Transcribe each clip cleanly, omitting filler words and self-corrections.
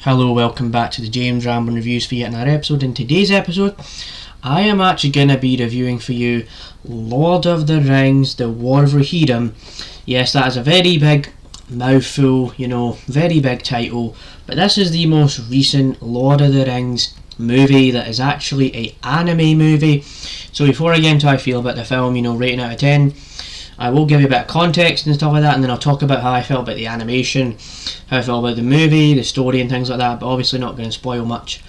Hello, welcome back to the James Rambling Reviews for yet another episode. In today's episode, I am actually going to be reviewing for you Lord of the Rings, The War of Rohirrim. Yes, that is a very big mouthful, very big title, but this is the most recent Lord of the Rings movie that is actually an anime movie. So before I get into how I feel about the film, rating out of 10, I will give you a bit of context and stuff like that, and then I'll talk about how I felt about the animation, how I felt about the movie, the story and things like that, but obviously not going to spoil much.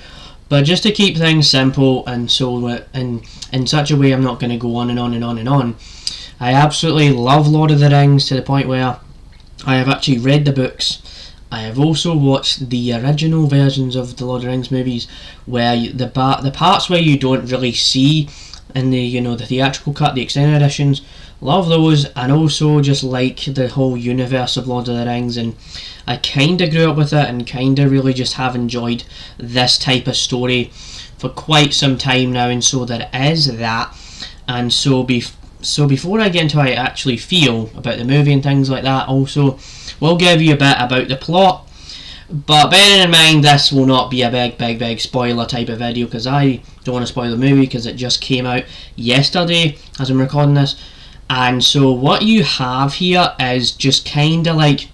But just to keep things simple and so in such a way I'm not going to go on and on and on and on, I absolutely love Lord of the Rings to the point where I have actually read the books. I have also watched the original versions of the Lord of the Rings movies where the parts where you don't really see in the theatrical cut, the extended editions. Love those, and also just like the whole universe of Lord of the Rings, and I kind of grew up with it and kind of really just have enjoyed this type of story for quite some time now, and so there is that. And so before I get into how I actually feel about the movie and things like that, also we'll give you a bit about the plot. But bearing in mind this will not be a big spoiler type of video, because I don't want to spoil the movie because it just came out yesterday as I'm recording this. And so what you have here is just kind of like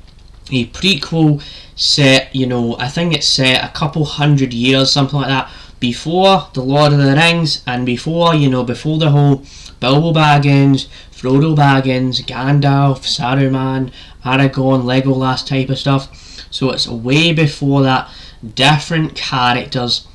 a prequel set, I think it's set a couple hundred years, something like that, before the Lord of the Rings, and before the whole Bilbo Baggins, Frodo Baggins, Gandalf, Saruman, Aragorn, Legolas type of stuff. So it's way before that, different characters.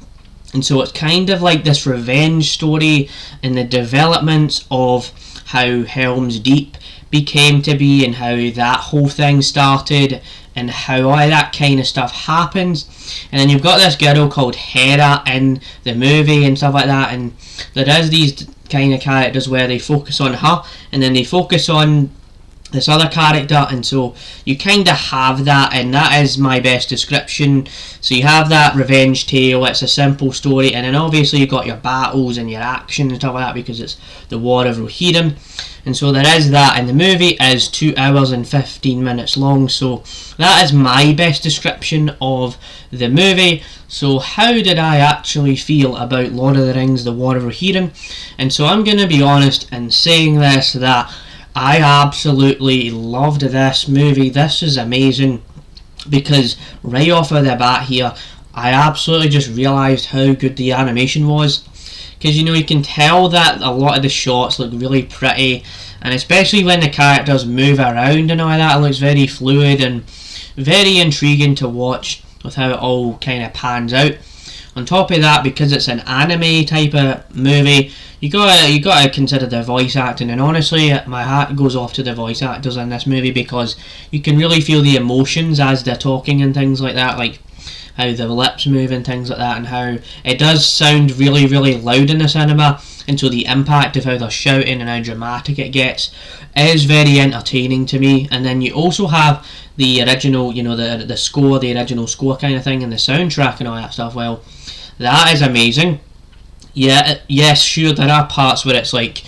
And so it's kind of like this revenge story and the developments of how Helm's Deep became to be and how that whole thing started and how all that kind of stuff happens. And then you've got this girl called Hera in the movie and stuff like that, and there is these kind of characters where they focus on her and then they focus on this other character, and so you kind of have that, and that is my best description. So you have that revenge tale, it's a simple story, and then obviously you've got your battles and your action and stuff like that because it's the War of Rohirrim, and so there is that, and the movie is 2 hours and 15 minutes long, so that is my best description of the movie. So how did I actually feel about Lord of the Rings, The War of Rohirrim? And so I'm going to be honest in saying this, that I absolutely loved this movie. This is amazing because right off of the bat here, I absolutely just realised how good the animation was. Because you can tell that a lot of the shots look really pretty, and especially when the characters move around and all that, it looks very fluid and very intriguing to watch with how it all kind of pans out. On top of that, because it's an anime type of movie, you gotta consider the voice acting, and honestly my hat goes off to the voice actors in this movie because you can really feel the emotions as they're talking and things like that, like how the lips move and things like that, and how it does sound really loud in the cinema, and so the impact of how they're shouting and how dramatic it gets is very entertaining to me. And then you also have the original, the score, the original score kind of thing, and the soundtrack and all that stuff. Well, that is amazing. Yeah, yes, sure, there are parts where it's like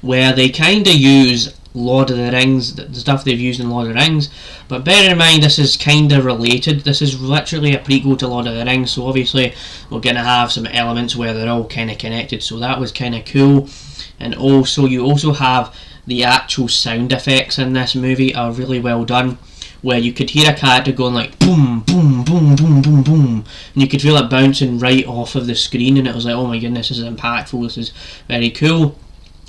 where they kind of use Lord of the Rings, the stuff they've used in Lord of the Rings, but bear in mind this is kind of related. This is literally a prequel to Lord of the Rings, so obviously we're going to have some elements where they're all kind of connected, so that was kind of cool. And also you also have the actual sound effects in this movie are really well done, where you could hear a character going like boom, boom, boom, boom, boom, boom, and you could feel it bouncing right off of the screen, and it was like, oh my goodness, this is impactful, this is very cool.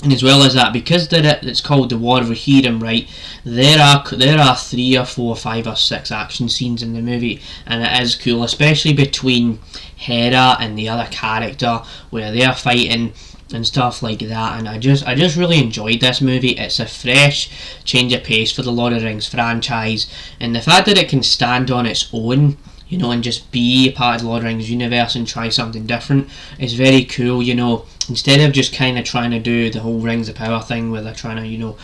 And as well as that, because it's called the War of Rohirrim, right, there are 3 or 4, 5 or 6 action scenes in the movie, and it is cool, especially between Hera and the other character where they're fighting and stuff like that. And I just really enjoyed this movie. It's a fresh change of pace for the Lord of the Rings franchise, and the fact that it can stand on its own, and just be a part of the Lord of the Rings universe and try something different is very cool. Instead of just kind of trying to do the whole Rings of Power thing where they're trying to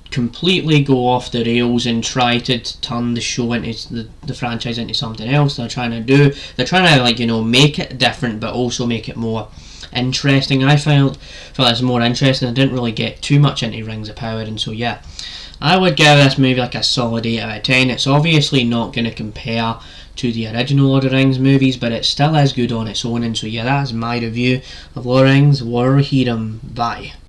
completely go off the rails and try to turn the show into the franchise into something else, they're trying to make it different but also make it more interesting. I felt it's more interesting. I didn't really get too much into Rings of Power, and so yeah, I would give this movie like a solid 8 out of 10. It's obviously not going to compare to the original Lord of the Rings movies, but it still is good on its own. And so yeah, that's my review of Lord of the Rings, War of Rohirrim. Bye.